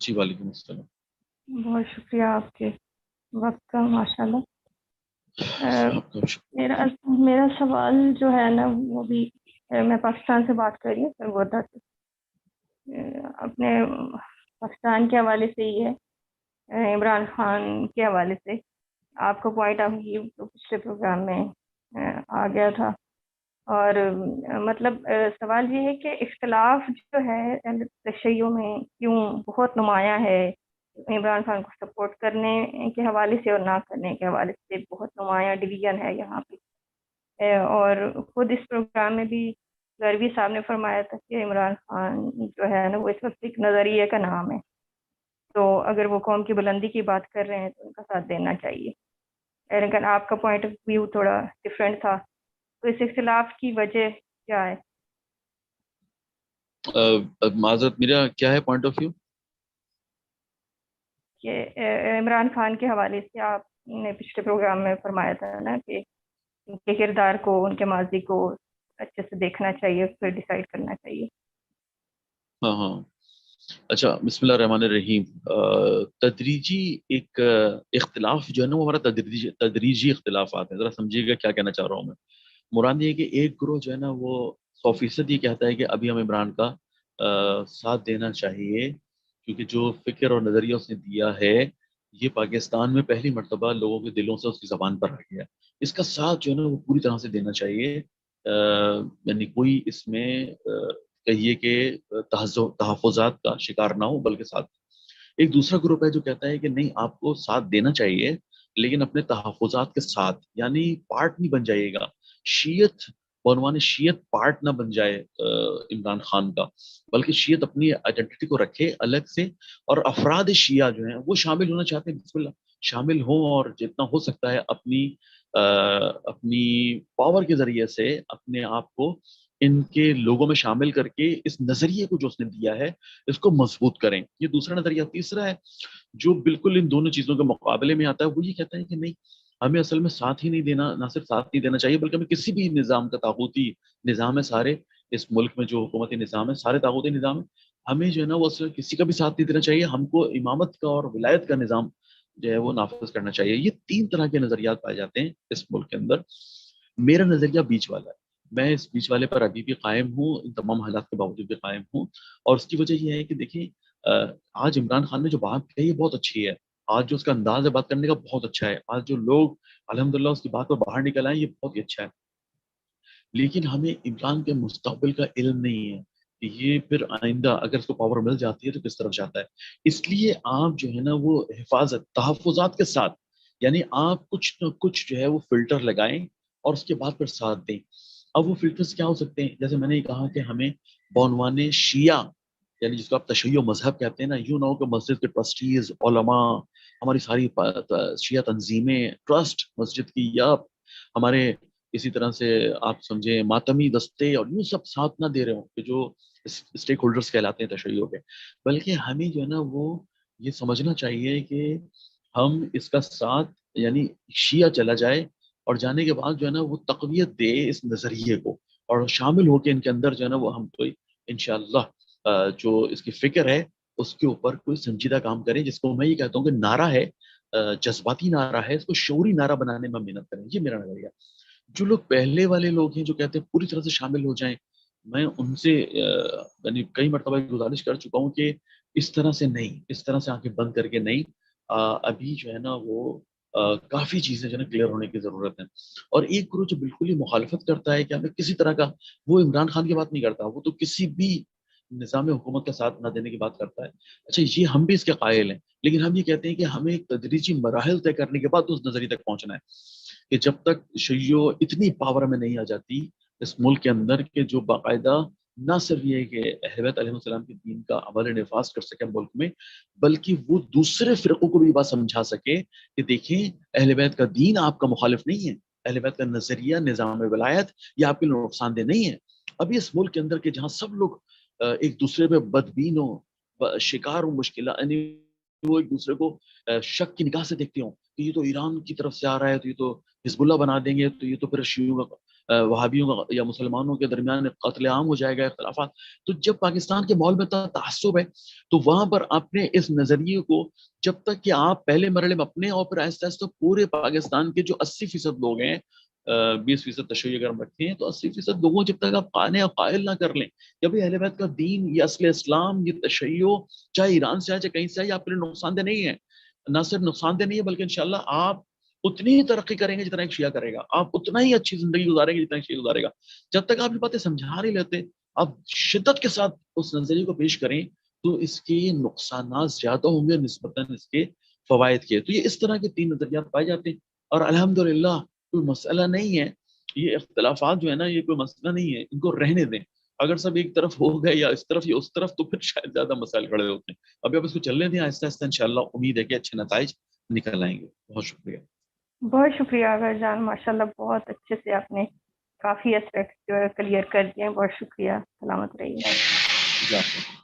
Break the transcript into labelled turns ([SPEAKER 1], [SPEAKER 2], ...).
[SPEAKER 1] جی وعلیکم السلام.
[SPEAKER 2] بہت شکریہ آپ کے وقت کا ماشاءاللہ.
[SPEAKER 1] آپ کا شکریہ.
[SPEAKER 2] میرا میرا سوال جو ہے نا وہ بھی میں پاکستان سے بات کر رہی ہوں سرگودا سے. اپنے پاکستان کے حوالے سے ہی ہے، عمران خان کے حوالے سے. آپ کا پوائنٹ آف ویو تو پچھلے پروگرام میں آ گیا تھا. اور مطلب سوال یہ ہے کہ اختلاف جو ہے تشیع میں کیوں بہت نمایاں ہے. عمران خان کو سپورٹ کرنے کے حوالے سے اور نہ کرنے کے حوالے سے بہت نمایاں ڈویژن ہے یہاں پہ. اور خود اس پروگرام میں بھی غربی صاحب نے فرمایا تھا کہ عمران خان جو ہے نا وہ اس وقت ایک نظریے کا نام ہے، تو اگر وہ قوم کی بلندی کی بات کر رہے ہیں تو ان کا ساتھ دینا چاہیے. لیکن آپ کا پوائنٹ آف ویو تھوڑا ڈفرینٹ تھا، تو اس اختلاف کی وجہ کیا ہے؟
[SPEAKER 1] معذرت، میرا کیا ہے پوائنٹ آف ویو؟
[SPEAKER 2] کہ عمران خان کے حوالے سے آپ نے پچھلے پروگرام میں فرمایا تھا نا کہ ان کے کردار کو، ان کے ماضی کو اچھے سے دیکھنا چاہیے، پھر ڈیسائیڈ کرنا چاہیے.
[SPEAKER 1] ہاں ہاں. اچھا، بسم اللہ الرحمن الرحیم. تدریجی ایک اختلاف جو ہے نا وہ ہمارا تدریجی اختلافات ہیں. ذرا سمجھیے گا کیا کہنا چاہ رہا ہوں میں. مراد یہ ہے کہ ایک گروہ جو ہے نا وہ 100% یہ کہتا ہے کہ ابھی ہم عمران کا ساتھ دینا چاہیے، کیونکہ جو فکر اور نظریہ اس نے دیا ہے یہ پاکستان میں پہلی مرتبہ لوگوں کے دلوں سے اس کی زبان پر آ گیا. اس کا ساتھ جو ہے نا وہ پوری طرح سے دینا چاہیے. یعنی کوئی اس میں کہیے کہ تحفظات کا شکار نہ ہو، بلکہ ساتھ. ایک دوسرا گروپ ہے جو کہتا ہے کہ نہیں، آپ کو ساتھ دینا چاہیے لیکن اپنے تحفظات کے ساتھ، یعنی پارٹ نہیں بن جائے گا شیعت، بعنوان شیعت پارٹ نہ بن جائے عمران خان کا، بلکہ شیعت اپنی آئیڈینٹی کو رکھے الگ سے. اور افراد شیعہ جو ہیں وہ شامل ہونا چاہتے ہیں، بسم اللہ شامل ہوں، اور جتنا ہو سکتا ہے اپنی پاور کے ذریعے سے اپنے آپ کو ان کے لوگوں میں شامل کر کے اس نظریے کو جو اس نے دیا ہے اس کو مضبوط کریں. یہ دوسرا نظریہ. تیسرا ہے جو بالکل ان دونوں چیزوں کے مقابلے میں آتا ہے، وہ یہ کہتا ہے کہ نہیں، ہمیں اصل میں ساتھ ہی نہیں دینا، نہ صرف ساتھ نہیں دینا چاہیے بلکہ ہمیں کسی بھی نظام کا، طاغوتی نظام ہے سارے اس ملک میں، جو حکومتی نظام ہے سارے طاغوتی نظام ہے، ہمیں جو ہے نا وہ اصل کسی کا بھی ساتھ نہیں دینا چاہیے. ہم کو امامت کا اور ولایت کا نظام جو ہے وہ نافذ کرنا چاہیے. یہ 3 طرح کے نظریات پائے جاتے ہیں اس ملک کے اندر. میرا نظریہ بیچ والا ہے. میں اس بیچ والے پر ابھی بھی قائم ہوں، ان تمام حالات کے باوجود بھی قائم ہوں. اور اس کی وجہ یہ ہے کہ دیکھیں، آج عمران خان نے جو بات کہی ہے بہت اچھی ہے. آج جو اس کا انداز ہے بات کرنے کا بہت اچھا ہے. آج جو لوگ الحمدللہ اس کی بات پر باہر نکل آئے یہ بہت ہی اچھا ہے. لیکن ہمیں عمران کے مستقبل کا علم نہیں ہے کہ یہ پھر آئندہ اگر اس کو پاور مل جاتی ہے تو کس طرف جاتا ہے. اس لیے آپ جو ہے نا وہ حفاظت، تحفظات کے ساتھ، یعنی آپ کچھ نہ کچھ جو ہے وہ فلٹر لگائیں اور اس کے بعد پھر ساتھ دیں. اب وہ فلٹرز کیا ہو سکتے ہیں؟ جیسے میں نے کہا کہ ہمیں بعنوان شیعہ، یعنی جس کو آپ تشیع مذہب کہتے ہیں نا، یوں نہ ہو کہ مسجد کے ٹرسٹیز، علماء، ہماری ساری شیعہ تنظیمیں، ٹرسٹ مسجد کی، یا ہمارے اسی طرح سے آپ سمجھیں ماتمی دستے اور یوں سب ساتھ نہ دے رہے ہوں کہ جو اسٹیک ہولڈرز کہلاتے ہیں تشیع کے، بلکہ ہمیں جو ہے نا وہ یہ سمجھنا چاہیے کہ ہم اس کا ساتھ، یعنی شیعہ چلا جائے اور جانے کے بعد جو ہے نا وہ تقویت دے اس نظریے کو، اور شامل ہو کے ان کے اندر جو ہے نا وہ ہم کوئی انشاءاللہ جو اس کی فکر ہے اس کے اوپر کوئی سنجیدہ کام کریں، جس کو میں یہ کہتا ہوں کہ نعرہ ہے، جذباتی نعرہ ہے، اس کو شعوری نعرہ بنانے میں محنت کریں. یہ میرا نظریہ. جو لوگ پہلے والے لوگ ہیں جو کہتے ہیں پوری طرح سے شامل ہو جائیں، میں ان سے یعنی کئی مرتبہ گزارش کر چکا ہوں کہ اس طرح سے نہیں، اس طرح سے آنکھیں بند کر کے نہیں. ابھی جو ہے نا وہ کافی چیزیں جو ہے نا کلیئر ہونے کی ضرورت ہے. اور ایک گروہ جو بالکل ہی مخالفت کرتا ہے کہ ہمیں کسی طرح کا، وہ عمران خان کی بات نہیں کرتا، وہ تو کسی بھی نظام حکومت کا ساتھ نہ دینے کی بات کرتا ہے. اچھا، یہ ہم بھی اس کے قائل ہیں، لیکن ہم یہ کہتے ہیں کہ ہمیں ایک تدریجی مراحل طے کرنے کے بعد اس نظریے تک پہنچنا ہے کہ جب تک شیعہ اتنی پاور میں نہیں آ جاتی اس ملک کے اندر کہ جو باقاعدہ نہ صرف یہ کہ اہل بیت علیہ السلام کے دین کا عمل نفاذ کر سکے ملک میں، بلکہ وہ دوسرے فرقوں کو بھی بات سمجھا سکے کہ دیکھیں اہل بیت کا دین آپ کا مخالف نہیں ہے، اہل بیت کا نظریہ، نظام ولایت یہ آپ کے لیے نقصان دہ نہیں ہے. ابھی اس ملک کے اندر کہ جہاں سب لوگ ایک دوسرے پہ بدبین ہو، شکار ہو مشکلات، یعنی وہ ایک دوسرے کو شک کی نگاہ سے دیکھتے ہوں کہ یہ تو ایران کی طرف سے آ رہا ہے، تو یہ تو حزب اللہ بنا دیں گے، تو یہ تو پھر شیعوں کا وہابیوں یا مسلمانوں کے درمیان قتل عام ہو جائے گا، اختلافات. تو جب پاکستان کے ماحول میں تعصب ہے تو وہاں پر آپ نے اس نظریے کو جب تک کہ آپ پہلے مرحلے میں اپنے اور پھر آہستہ آہستہ پورے پاکستان کے جو 80% لوگ ہیں، 20% تشیع اگر ہم رکھتے ہیں تو 80% لوگوں جب تک آپ قانے اور قائل نہ کر لیں کہ بھائی اہل بیت کا دین، یہ اصل اسلام، یہ تشیع چاہے ایران سے آئے چاہے کہیں سے آئے، آپ کے لیے نقصان دہ نہیں ہے. نہ صرف نقصان دہ نہیں ہے بلکہ انشاءاللہ آپ اتنی ہی ترقی کریں گے جتنا ایک شیعہ کرے گا، آپ اتنا ہی اچھی زندگی گزاریں گے جتنا ایک شیعہ گزارے گا. جب تک آپ یہ باتیں سمجھا نہیں لیتے، آپ شدت کے ساتھ اس نظریے کو پیش کریں تو اس کے نقصانات زیادہ ہوں گے نسبتاً اس کے فوائد کے. تو یہ اس طرح کے 3 نظریات پائے جاتے ہیں اور الحمدللہ کوئی مسئلہ نہیں ہے. یہ اختلافات جو ہے نا، یہ کوئی مسئلہ نہیں ہے، ان کو رہنے دیں. اگر سب ایک طرف ہو گئے یا اس طرف یا اس طرف تو پھر شاید زیادہ مسائل کھڑے ہوتے ہیں. ابھی آپ اس کو چلنے دیں، آہستہ آہستہ انشاءاللہ امید ہے کہ اچھے نتائج نکل آئیں گے. بہت شکریہ.
[SPEAKER 2] بہت شکریہ عاغر جان، ماشاءاللہ بہت اچھے سے آپ نے کافی اسپیکٹ جو ہے کلیئر کر دیے ہیں. بہت شکریہ، سلامت رہیے.
[SPEAKER 1] جزاک اللہ.